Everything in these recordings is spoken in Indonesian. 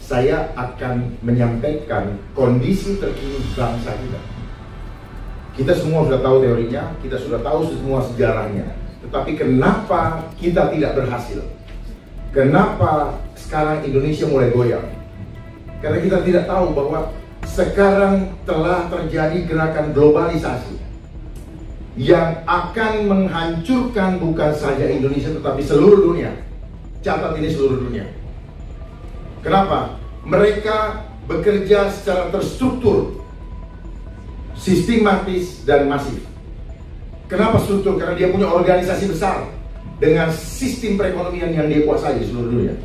saya akan menyampaikan kondisi terkini bangsa kita. Kita semua sudah tahu teorinya, kita sudah tahu semua sejarahnya. Tetapi kenapa kita tidak berhasil? Kenapa sekarang Indonesia mulai goyang? Karena kita tidak tahu bahwa sekarang telah terjadi gerakan globalisasi yang akan menghancurkan bukan saja Indonesia tetapi seluruh dunia. Catat ini, seluruh dunia. Kenapa? Mereka bekerja secara terstruktur, sistematis dan masif. Kenapa struktur? Karena dia punya organisasi besar dengan sistem perekonomian yang dia kuasai di seluruh dunia.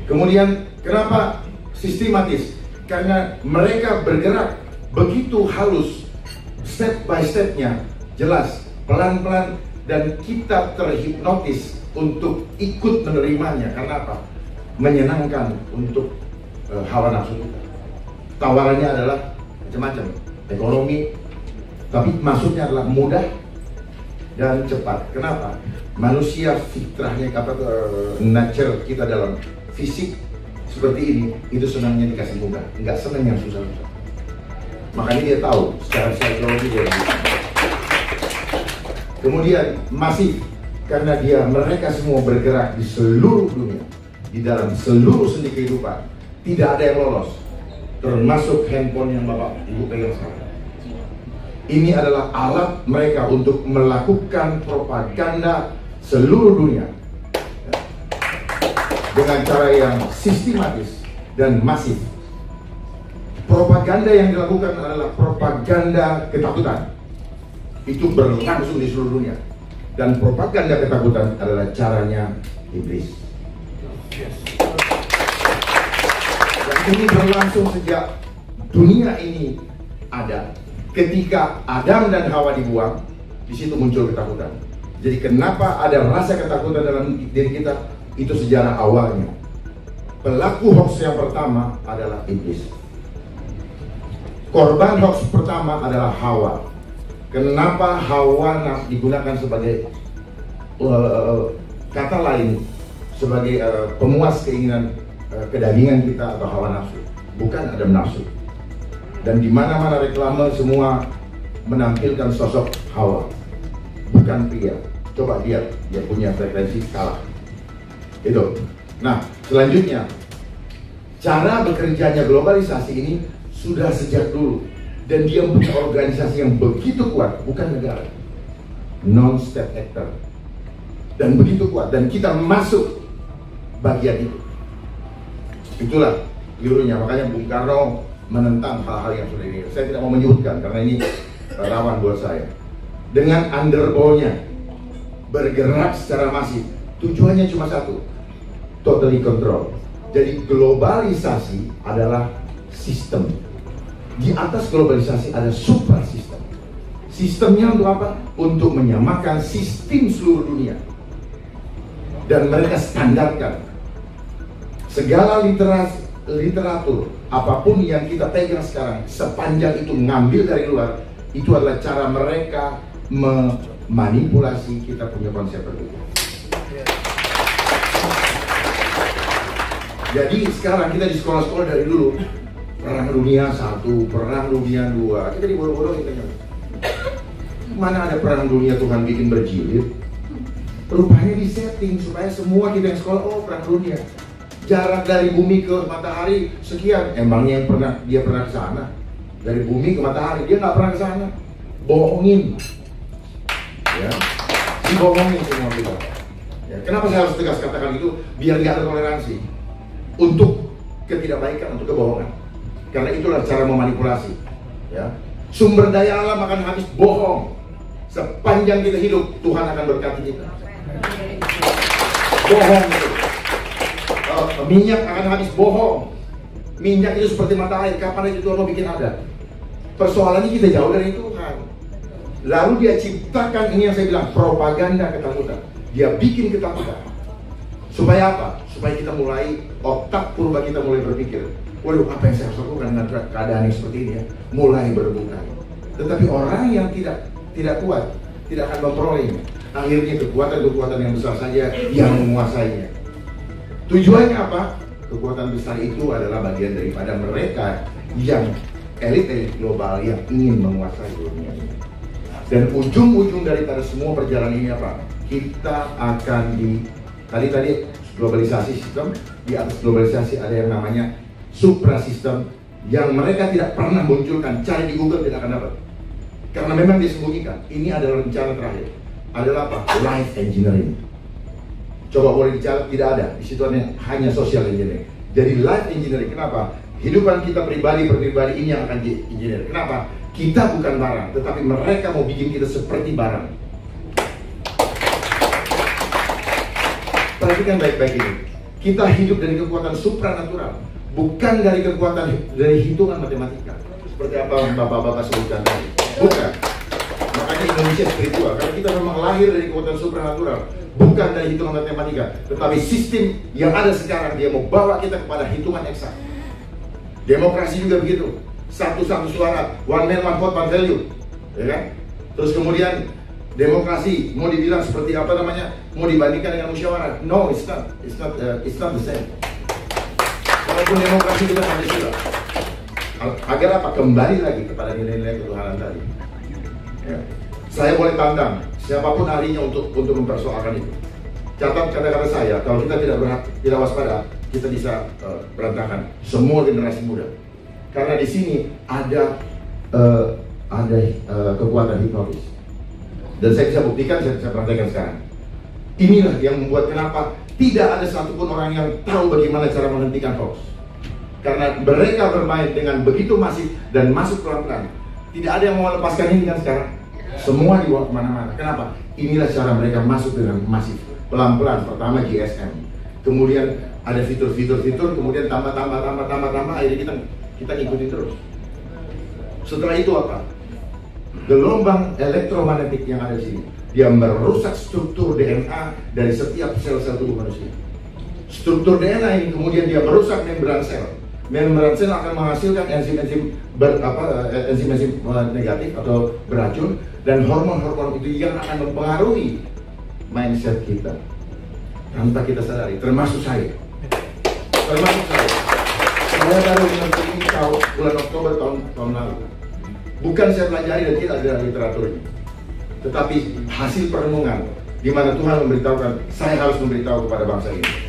Kemudian kenapa sistematis? Karena mereka bergerak begitu halus, step by stepnya jelas, pelan-pelan, dan kita terhipnotis untuk ikut menerimanya. Karena apa? Menyenangkan untuk hawa nafsu kita. Tawarannya adalah macam-macam, ekonomi, tapi maksudnya adalah mudah dan cepat. Kenapa? Manusia fitrahnya, nature kita dalam fisik seperti ini, itu senangnya dikasih mudah, nggak senang yang susah-susah. Makanya dia tahu secara psikologi dia bisa. Kemudian masif, karena mereka semua bergerak di seluruh dunia, di dalam seluruh sendi kehidupan, tidak ada yang lolos, termasuk handphone yang Bapak Ibu pegang sekarang. Ini adalah alat mereka untuk melakukan propaganda seluruh dunia dengan cara yang sistematis dan masif. Propaganda yang dilakukan adalah propaganda ketakutan. Itu berlangsung di seluruh dunia. Dan propaganda ketakutan adalah caranya iblis. Dan ini berlangsung sejak dunia ini ada. Ketika Adam dan Hawa dibuang, di situ muncul ketakutan. Jadi kenapa ada rasa ketakutan dalam diri kita? Itu sejarah awalnya. Pelaku hoax yang pertama adalah iblis. Korban hoax pertama adalah Hawa. Kenapa Hawa digunakan sebagai kata lain, sebagai pemuas keinginan kedagingan kita atau hawa nafsu, bukan Adam nafsu. Dan di mana-mana reklame semua menampilkan sosok Hawa, bukan pria. Coba lihat, dia punya frekuensi kalah. Itu. Nah, selanjutnya, cara bekerjanya globalisasi ini sudah sejak dulu, dan dia punya organisasi yang begitu kuat, bukan negara, non-state actor, dan begitu kuat, dan kita masuk bagian itu. Itulah birunya. Makanya Bung Karno menentang hal-hal yang sudah ini. Saya tidak mau menyebutkan karena ini rawan buat saya. Dengan underball-nya bergerak secara masif, tujuannya cuma satu, totally control. Jadi globalisasi adalah sistem. Di atas globalisasi ada super sistem. Sistemnya untuk apa? Untuk menyamakan sistem seluruh dunia. Dan mereka standarkan segala literatur, apapun yang kita pegang sekarang, sepanjang itu ngambil dari luar, itu adalah cara mereka memanipulasi kita punya konsep berbeda. Jadi sekarang kita di sekolah-sekolah dari dulu, Perang Dunia 1, Perang Dunia 2, kita dibodoh-bodohin kayaknya. Mana ada Perang Dunia Tuhan bikin berjilid? Rupanya disetting supaya semua kita yang sekolah, oh Perang Dunia. Jarak dari bumi ke matahari sekian. Emangnya yang dia pernah ke sana? Dari bumi ke matahari, dia nggak pernah ke sana. Bohongin. Ya, dibohongin semua kita. Ya, kenapa saya harus tegas katakan itu? Biar nggak ada toleransi untuk ketidakbaikan, untuk kebohongan. Karena itulah cara memanipulasi. Ya, sumber daya alam akan habis, bohong. Sepanjang kita hidup, Tuhan akan berkati kita. Bohong itu. Minyak akan habis, bohong. Minyak itu seperti mata air, kapan aja Tuhan mau bikin ada. Persoalannya kita jauh dari Tuhan. Lalu dia ciptakan ini yang saya bilang, propaganda ketakutan. Dia bikin ketakutan. Supaya apa? Supaya kita mulai, otak purba kita mulai berpikir, waduh, apa yang saya harus lakukan dengan keadaan yang seperti ini ya? Mulai berbuka. Tetapi orang yang tidak kuat, tidak akan memperolehnya. Akhirnya kekuatan-kekuatan yang besar saja yang menguasainya. Tujuannya apa? Kekuatan besar itu adalah bagian daripada mereka yang elit-elit global yang ingin menguasai dunia ini. Dan ujung-ujung daripada semua perjalanan ini apa? Kita akan tadi globalisasi sistem, di atas globalisasi ada yang namanya suprasistem yang mereka tidak pernah munculkan, cari di Google tidak akan dapat. Karena memang disembunyikan. Ini adalah rencana terakhir. Adalah apa? Life engineering. Coba boleh dicatat, tidak ada. Di situ hanya social engineering. Jadi life engineering, kenapa? Kehidupan kita pribadi ini yang akan di-engineer. Kenapa? Kita bukan barang, tetapi mereka mau bikin kita seperti barang. Perhatikan baik-baik ini. Kita hidup dari kekuatan supranatural, bukan dari hitungan matematika. Seperti apa bapak-bapak sebutkan tadi. Bukan. Makanya Indonesia spiritual, karena kita memang lahir dari kekuatan supranatural, bukan dari hitungan matematika, tetapi sistem yang ada sekarang dia mau bawa kita kepada hitungan eksak. Demokrasi juga begitu. Satu suara, one man one vote one value, ya kan? Terus kemudian demokrasi mau dibilang seperti apa namanya? Mau dibandingkan dengan musyawarah? No, it's not the same. Walaupun demokrasi juga Pancasila. Agar apa? Kembali lagi kepada nilai-nilai ketuhanan tadi. Ya. Saya boleh tantang siapapun ahlinya untuk mempersoalkan itu. Catat kata-kata saya, kalau kita tidak waspada, kita bisa berantakan semua generasi muda. Karena di sini ada kekuatan hipnotis. Dan saya bisa buktikan, saya praktekkan sekarang. Inilah yang membuat kenapa tidak ada satupun orang yang tahu bagaimana cara menghentikan hoax. Karena mereka bermain dengan begitu masif dan masuk pelan-pelan. Tidak ada yang mau lepaskan ini kan sekarang. Semua dibawa kemana-mana. Kenapa? Inilah cara mereka masuk dengan masif. Pelan-pelan, pertama GSM. Kemudian ada fitur-fitur, kemudian tambah, akhirnya kita ikuti terus. Setelah itu apa? Gelombang elektromagnetik yang ada di sini, dia merusak struktur DNA dari setiap sel-sel tubuh manusia. Struktur DNA ini kemudian dia merusak membran sel. Membran sel akan menghasilkan enzim-enzim negatif atau beracun, dan hormon-hormon itu yang akan mempengaruhi mindset kita tanpa kita sadari, termasuk saya. Saya baru mengerti ini bulan Oktober tahun lalu. Bukan saya pelajari dan tidak ada literaturnya, tetapi hasil perenungan di mana Tuhan memberitahukan saya harus memberitahu kepada bangsa ini.